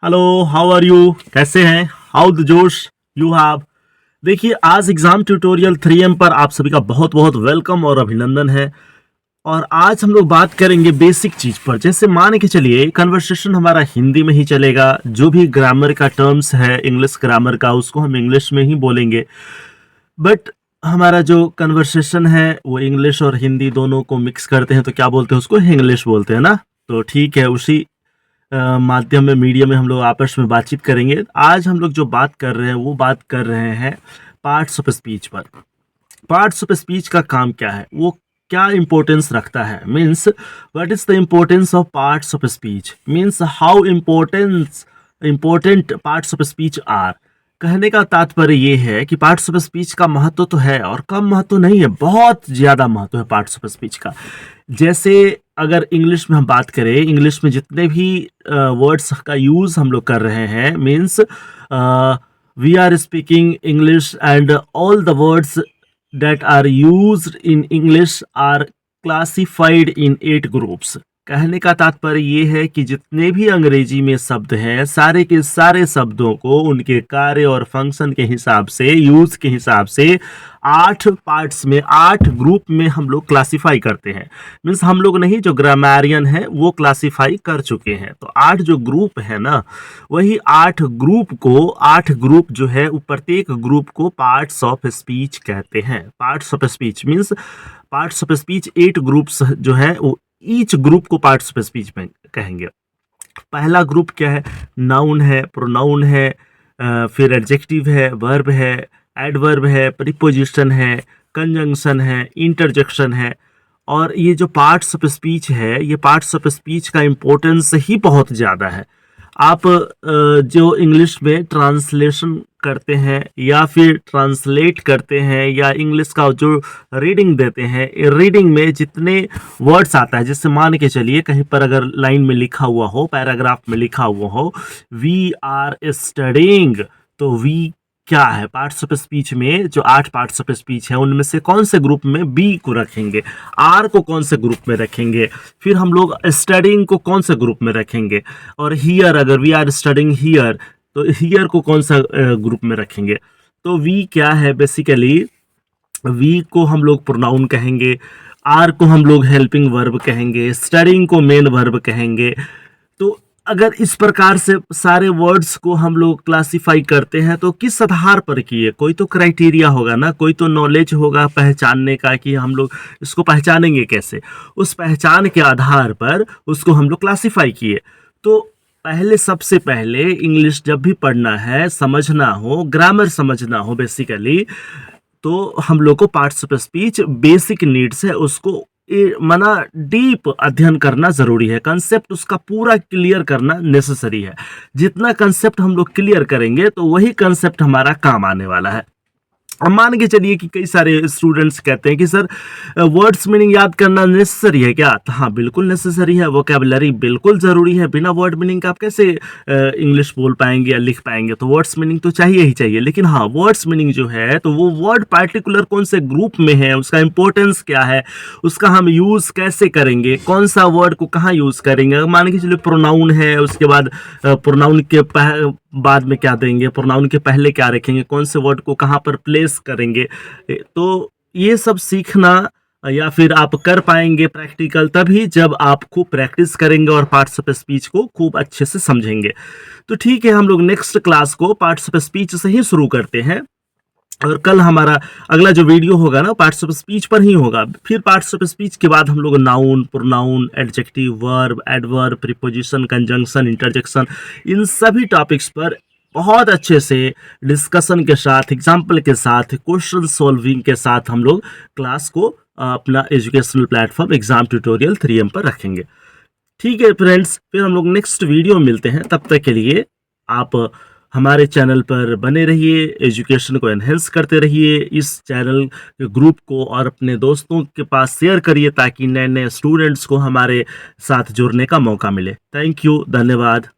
Hello, how are you? कैसे हैं? How the josh you have? देखिए, आज एग्जाम ट्यूटोरियल 3M पर आप सभी का बहुत बहुत वेलकम और अभिनंदन है। और आज हम लोग बात करेंगे बेसिक चीज पर। जैसे मान के चलिए कन्वर्सेशन हमारा हिंदी में ही चलेगा, जो भी ग्रामर का टर्म्स है इंग्लिश ग्रामर का उसको हम इंग्लिश में ही बोलेंगे। बट हमारा जो कन्वर्सेशन है वो इंग्लिश और हिंदी दोनों को मिक्स करते हैं तो क्या बोलते हैं, उसको इंग्लिश बोलते हैं ना। तो ठीक है, उसी माध्यम में मीडिया में हम लोग आपस में बातचीत करेंगे। आज हम लोग जो बात कर रहे हैं वो बात कर रहे हैं पार्ट्स ऑफ स्पीच पर। पार्ट्स ऑफ स्पीच का काम क्या है, वो क्या इंपॉर्टेंस रखता है, means what is the importance of parts of speech, means how important parts of speech are. कहने का तात्पर्य ये है कि पार्ट्स ऑफ स्पीच का महत्व तो है और कम महत्व नहीं है, बहुत ज़्यादा महत्व है पार्ट्स ऑफ स्पीच का। जैसे अगर इंग्लिश में हम बात करें, इंग्लिश में जितने भी वर्ड्स का यूज़ हम लोग कर रहे हैं, means we are speaking English and all the words that are used in English are classified in 8 groups। कहने का तात्पर्य ये है कि जितने भी अंग्रेजी में शब्द हैं सारे के सारे शब्दों को उनके कार्य और फंक्शन के हिसाब से, यूज के हिसाब से 8 पार्ट्स में, 8 ग्रुप में हम लोग क्लासिफाई करते हैं। मीन्स हम लोग नहीं, जो ग्रामरियन है वो क्लासिफाई कर चुके हैं। तो 8 जो ग्रुप है ना, वही 8 ग्रुप जो है वो प्रत्येक ग्रुप को पार्ट्स ऑफ स्पीच कहते हैं। Parts of speech means parts of speech 8 groups जो है वो ईच ग्रुप को पार्ट्स ऑफ स्पीच में कहेंगे। पहला ग्रुप क्या है? नाउन है, प्रोनाउन है, फिर एडजेक्टिव है, वर्ब है, एडवर्ब है, प्रीपोजिशन है, कंजंक्शन है, इंटरजेक्शन है। और ये जो पार्ट्स ऑफ स्पीच है, ये पार्ट्स ऑफ स्पीच का इम्पोर्टेंस ही बहुत ज़्यादा है। आप जो इंग्लिश में ट्रांसलेशन करते हैं या फिर ट्रांसलेट करते हैं या इंग्लिश का जो रीडिंग देते हैं, रीडिंग में जितने वर्ड्स आता है, जैसे मान के चलिए कहीं पर अगर लाइन में लिखा हुआ हो, पैराग्राफ में लिखा हुआ हो वी आर स्टडीइंग, तो वी क्या है? पार्ट्स ऑफ स्पीच में जो 8 पार्ट्स ऑफ स्पीच है उनमें से कौन से ग्रुप में बी को रखेंगे, आर को कौन से ग्रुप में रखेंगे, फिर हम लोग स्टडिंग को कौन से ग्रुप में रखेंगे, और हियर अगर वी आर स्टडिंग हियर तो हियर को कौन सा ग्रुप में रखेंगे। तो वी क्या है? बेसिकली वी को हम लोग प्रोनाउन कहेंगे, आर को हम लोग हेल्पिंग वर्ब कहेंगे, स्टडिंग को मेन वर्ब कहेंगे। तो अगर इस प्रकार से सारे वर्ड्स को हम लोग क्लासिफाई करते हैं तो किस आधार पर किए? कोई तो क्राइटेरिया होगा ना, कोई तो नॉलेज होगा पहचानने का कि हम लोग इसको पहचानेंगे कैसे। उस पहचान के आधार पर उसको हम लोग क्लासिफाई किए। तो पहले, सबसे पहले इंग्लिश जब भी पढ़ना है, समझना हो, ग्रामर समझना हो बेसिकली, तो हम लोग को parts of speech basic needs है, उसको मना डीप अध्ययन करना जरूरी है। कंसेप्ट उसका पूरा क्लियर करना नेसेसरी है। जितना कंसेप्ट हम लोग क्लियर करेंगे तो वही कंसेप्ट हमारा काम आने वाला है। अब मान के चलिए कि कई सारे स्टूडेंट्स कहते हैं कि सर वर्ड्स मीनिंग याद करना नेसेसरी है क्या? तो हाँ, बिल्कुल नेसेसरी है। वोकैबुलरी बिल्कुल ज़रूरी है। बिना वर्ड मीनिंग का आप कैसे इंग्लिश बोल पाएंगे या लिख पाएंगे? तो वर्ड्स मीनिंग तो चाहिए ही चाहिए। लेकिन हाँ, वर्ड्स मीनिंग जो है तो वो वर्ड पार्टिकुलर कौन से ग्रुप में है, उसका इंपॉर्टेंस क्या है, उसका हम यूज़ कैसे करेंगे, कौन सा वर्ड को कहाँ यूज़ करेंगे। मान के चलिए प्रोनाउन है, उसके बाद प्रोनाउन के बाद में क्या देंगे, प्रोनाउन के पहले क्या रखेंगे, कौन से वर्ड को कहाँ पर प्लेस करेंगे। तो ये सब सीखना या फिर आप कर पाएंगे प्रैक्टिकल तभी जब आप खूब प्रैक्टिस करेंगे और पार्ट्स ऑफ स्पीच को खूब अच्छे से समझेंगे। तो ठीक है, हम लोग नेक्स्ट क्लास को पार्ट्स ऑफ स्पीच से ही शुरू करते हैं और कल हमारा अगला जो वीडियो होगा ना पार्ट्स ऑफ स्पीच पर ही होगा। फिर पार्ट्स ऑफ स्पीच के बाद हम लोग noun, pronoun, adjective, verb, adverb, preposition, conjunction, interjection, इन सभी टॉपिक्स पर बहुत अच्छे से डिस्कशन के साथ, एग्जाम्पल के साथ, क्वेश्चन सॉल्विंग के साथ हम लोग क्लास को अपना educational platform exam tutorial 3M पर रखेंगे। ठीक है फ्रेंड्स, फिर हम लोग नेक्स्ट वीडियो में मिलते हैं। तब तक के लिए आप हमारे चैनल पर बने रहिए, एजुकेशन को एनहेंस करते रहिए, इस चैनल के ग्रुप को और अपने दोस्तों के पास शेयर करिए ताकि नए नए स्टूडेंट्स को हमारे साथ जुड़ने का मौका मिले। थैंक यू, धन्यवाद।